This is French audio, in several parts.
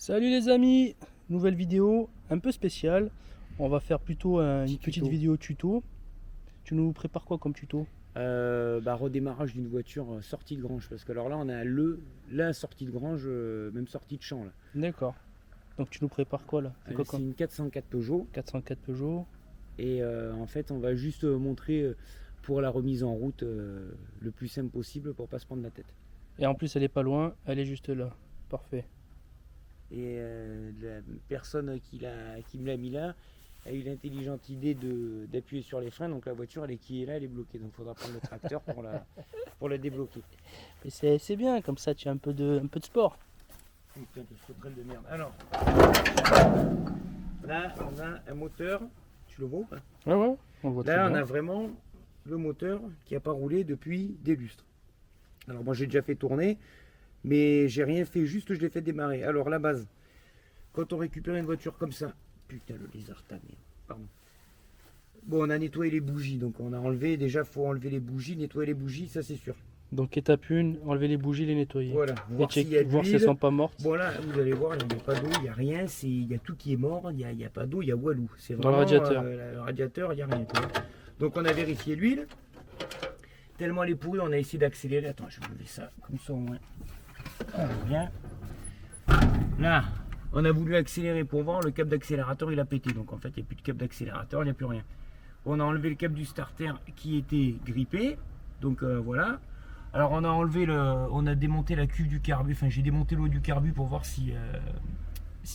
Salut les amis, nouvelle vidéo un peu spéciale. On va faire plutôt une petite vidéo tuto. Tu nous prépares quoi comme tuto? Redémarrage d'une voiture sortie de grange, parce que alors là on a la sortie de grange, même sortie de champ là. D'accord. Donc tu nous prépares quoi là? C'est quoi C'est comme une 404 Peugeot 404 Peugeot? et en fait on va juste montrer pour la remise en route le plus simple possible pour pas se prendre la tête. Et en plus elle est pas loin, elle est juste là. Parfait. Et la personne qui me l'a mis là a eu l'intelligente idée d'appuyer sur les freins, donc la voiture elle est là, elle est bloquée, donc il faudra prendre le tracteur pour la débloquer. Et c'est bien, comme ça tu as un peu de sport. Putain, de sauterelle de merde. Alors, là on a un moteur, tu le vois ou pas? Ouais, on le voit très Là on bien. a vraiment le moteur qui n'a pas roulé depuis des lustres. Alors moi j'ai déjà fait tourner, mais j'ai rien fait, juste je l'ai fait démarrer. Alors la base, quand on récupère une voiture comme ça, putain le lézard, ta merde, pardon. Bon, on a nettoyé les bougies, donc on a enlevé, déjà faut enlever les bougies, nettoyer les bougies, ça c'est sûr. Donc étape 1, enlever les bougies, les nettoyer. Voilà, voir si elles sont pas mortes. Bon là, vous allez voir, il n'y a pas d'eau, il n'y a rien, il y a tout qui est mort, il n'y a pas d'eau, il y a Walou. C'est dans le radiateur. Le radiateur, il n'y a rien. Donc on a vérifié l'huile. Tellement elle est pourrie, on a essayé d'accélérer. Attends, je vais enlever ça, comme ça au moins. On est bien. Là, on a voulu accélérer pour voir, le câble d'accélérateur il a pété. Donc en fait, il n'y a plus de câble d'accélérateur, il n'y a plus rien. On a enlevé le câble du starter qui était grippé. Donc voilà. Alors on a on a démonté la cuve du carbu. Enfin, j'ai démonté l'eau du carbu pour voir si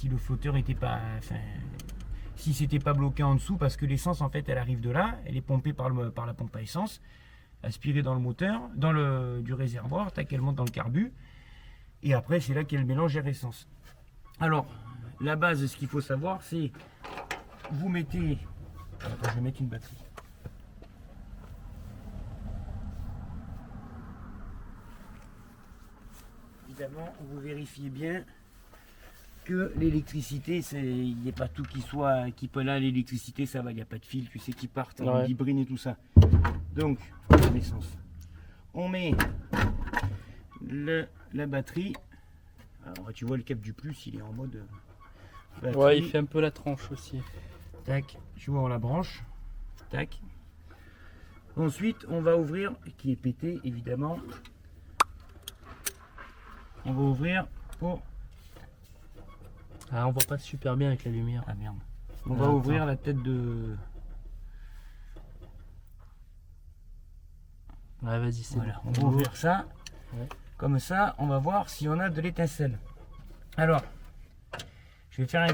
le flotteur était pas, si c'était pas bloqué en dessous, parce que l'essence en fait elle arrive de là, elle est pompée par la pompe à essence, aspirée dans le moteur, du réservoir, tac, elle monte dans le carbu, et après c'est là qu'il y a le mélange air-essence. Alors la base, ce qu'il faut savoir, c'est vous mettez, attends, je vais mettre une batterie. Évidemment, vous vérifiez bien que l'électricité, il n'y a pas tout qui peut là, l'électricité ça va, il n'y a pas de fil, tu sais, qui partent, Ouais. vibrine et tout ça. Donc, l'essence. On met la batterie. Alors, tu vois le câble du plus, il est en mode batterie. Ouais, il fait un peu la tranche aussi. Tac, tu vois, on la branche. Tac. Ensuite, on va ouvrir, qui est pété évidemment. On va ouvrir pour. Ah, on voit pas super bien avec la lumière. Ah merde. On va ouvrir la tête de. Ouais, vas-y, c'est Voilà, bon. on va ouvrir ça. Ouais. Comme ça, on va voir si on a de l'étincelle. Alors, je vais faire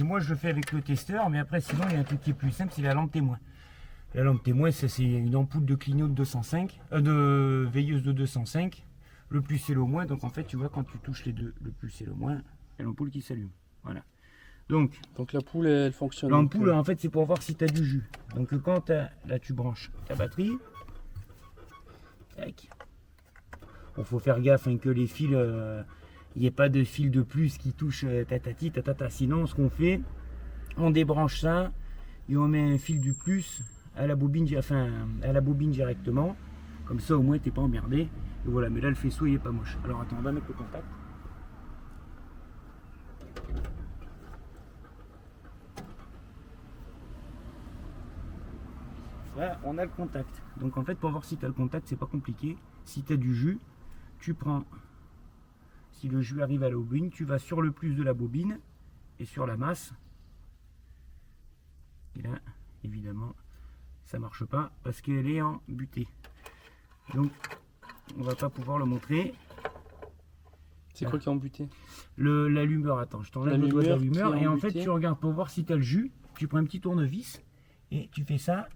moi je le fais avec le testeur, mais après sinon il y a un truc qui est plus simple, c'est la lampe témoin. La lampe témoin, c'est une ampoule de clignot de 205, de veilleuse de 205. Le plus et le moins, donc en fait tu vois quand tu touches les deux, le plus et le moins, il y a l'ampoule qui s'allume. Voilà. Donc l'ampoule elle fonctionne. l'ampoule en fait c'est pour voir si tu as du jus. Donc quand là tu branches ta batterie. Tac. Bon, faut faire gaffe que les fils, il n'y ait pas de fil de plus qui touche tatati tatata. Sinon ce qu'on fait, on débranche ça et on met un fil du plus à la bobine, directement. Comme ça au moins t'es pas emmerdé. Et voilà, mais là le faisceau il est pas moche. Alors attends, on va mettre le contact. Là on a le contact. Donc en fait pour voir si tu as le contact, c'est pas compliqué. Si tu as du jus, tu prends, si le jus arrive à la bobine, tu vas sur le plus de la bobine et sur la masse. Et là, évidemment, ça marche pas parce qu'elle est en butée. Donc on va pas pouvoir le montrer. C'est quoi qui est embuté? L'allumeur, attends, je t'enlève le doigt de l'allumeur et en fait tu regardes pour voir si tu as le jus, tu prends un petit tournevis et tu fais ça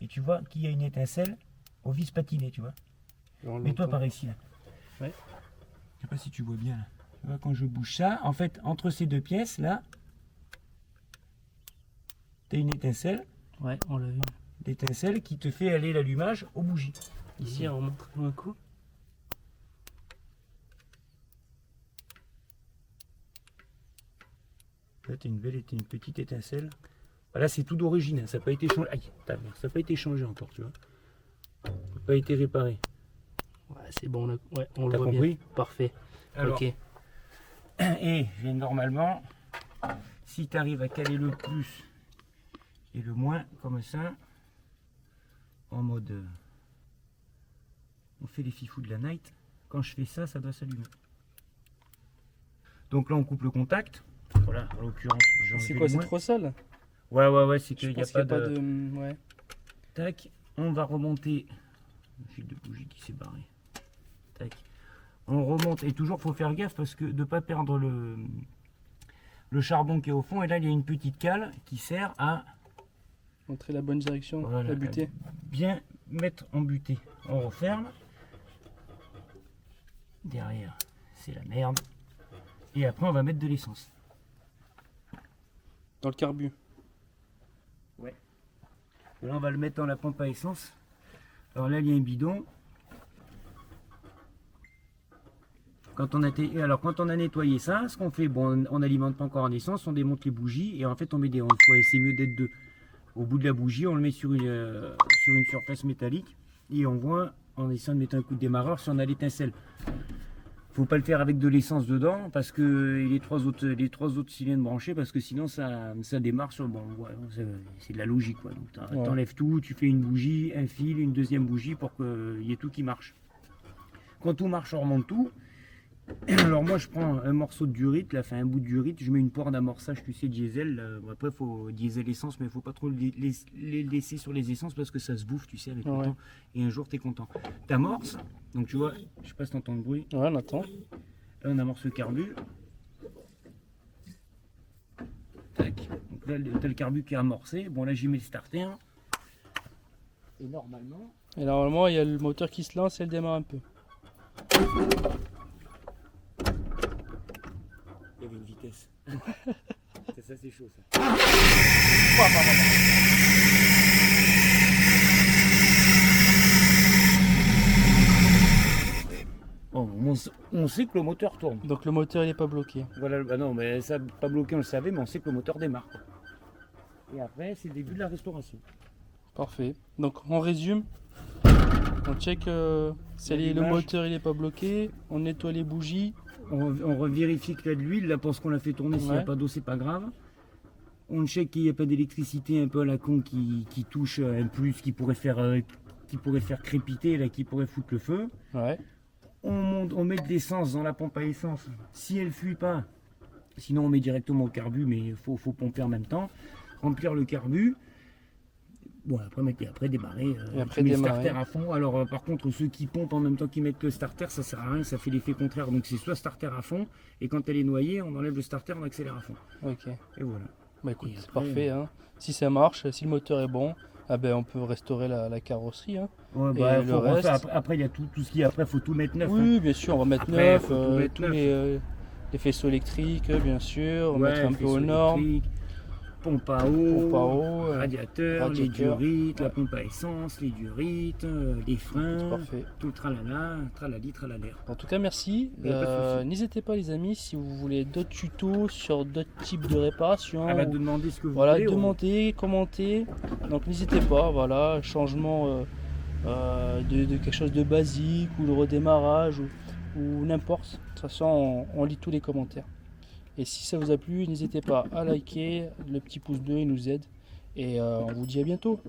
et tu vois qu'il y a une étincelle au vis patiné, tu vois. Mets-toi par ici là. Ouais. Je sais pas si tu vois bien là. Tu vois, quand je bouge ça, en fait entre ces deux pièces là, tu as une étincelle. Ouais, on l'a vu. L'étincelle qui te fait aller l'allumage aux bougies. Ici, on montre un coup. Là, tu as une petite étincelle. Là, c'est tout d'origine, hein. Ça n'a pas été changé. Aïe, ça n'a pas été changé encore, tu vois. Ça n'a pas été réparé. Ouais, c'est bon, on le voit compris bien. Parfait. Alors, ok. Et normalement, si tu arrives à caler le plus et le moins, comme ça, en mode on fait les fifous de la night, quand je fais ça, ça doit s'allumer. Donc là on coupe le contact. Voilà, en l'occurrence, c'est quoi, c'est trop sale? Ouais, c'est qu'il n'y a pas de... de... Ouais. Tac, on va remonter. Le fil de bougie qui s'est barré. Tac. On remonte et toujours faut faire gaffe parce que de ne pas perdre le charbon qui est au fond. Et là il y a une petite cale qui sert à montrer la bonne direction, voilà, la butée. Bien mettre en butée. On referme. Derrière c'est la merde. Et après on va mettre de l'essence. Dans le carbu. Ouais. Et là on va le mettre dans la pompe à essence. Alors là il y a un bidon. Quand on a nettoyé ça, ce qu'on fait, bon, on n'alimente pas encore en essence, on démonte les bougies et en fait on met c'est mieux d'être deux. Au bout de la bougie, on le met sur une surface métallique et on voit, en essayant de mettre un coup de démarreur, si on a l'étincelle. Faut pas le faire avec de l'essence dedans parce que les trois autres cylindres branchés, parce que sinon ça démarre sur bon, ouais, c'est de la logique quoi. Donc t'enlèves tout, tu fais une bougie, un fil, une deuxième bougie pour qu'il y ait tout qui marche. Quand tout marche, on remonte tout. Alors moi je prends un morceau de durite, là, un bout de durite, je mets une poire d'amorçage, tu sais, diesel. Après il faut diesel essence, mais il faut pas trop les laisser sur les essences parce que ça se bouffe, tu sais, avec le temps. Et un jour tu es content. T'amorces, donc tu vois, je sais pas si tu entends le bruit. Ouais, on attend. Là on amorce le carbu. Tac. Donc là tu as le carbu qui est amorcé. Bon là j'y mets le starter. Et normalement, il y a le moteur qui se lance et elle démarre un peu. Il y avait une vitesse. Ça c'est chaud ça. Bon, on sait que le moteur tourne. Donc le moteur il n'est pas bloqué. Voilà, bah non, mais ça pas bloqué, on le savait, mais on sait que le moteur démarre. Et après, c'est le début de la restauration. Parfait. Donc on résume. On check si le moteur il n'est pas bloqué. On nettoie les bougies. On revérifie qu'il y a de l'huile, là, parce qu'on l'a fait tourner, s'il n'y a pas d'eau, c'est pas grave. On check qu'il n'y a pas d'électricité un peu à la con qui touche un plus, qui pourrait faire crépiter, là, qui pourrait foutre le feu. Ouais. On met de l'essence dans la pompe à essence. Si elle ne fuit pas, sinon on met directement au carbu, mais il faut pomper en même temps. Remplir le carbu. Bon, après démarrer, le starter à fond. Alors par contre, ceux qui pompent en même temps qu'ils mettent le starter, ça sert à rien, ça fait l'effet contraire. Donc c'est soit starter à fond, et quand elle est noyée, on enlève le starter, on accélère à fond. Ok. Et voilà. Bah écoute, c'est parfait. Hein. Si ça marche, si le moteur est bon, ah ben, on peut restaurer la carrosserie. Hein. Ouais, bah, le reste... Après, il y a tout ce qui est après, il faut tout mettre neuf. Oui, hein. bien sûr, on va mettre neuf, tous les faisceaux électriques, bien sûr, on va mettre un peu aux normes. Pompe à eau, radiateur, les durites, ouais. La pompe à essence, les durites, les freins, parfait. Tout le tralala, tralali, tralalaire. En tout cas, merci. N'hésitez pas, les amis, si vous voulez d'autres tutos sur d'autres types de réparations. Demandez ce que vous voulez. Demandez, commentez. Donc n'hésitez pas, voilà, changement de quelque chose de basique ou le redémarrage ou n'importe. De toute façon, on lit tous les commentaires. Et si ça vous a plu, n'hésitez pas à liker, le petit pouce bleu il nous aide. Et on vous dit à bientôt.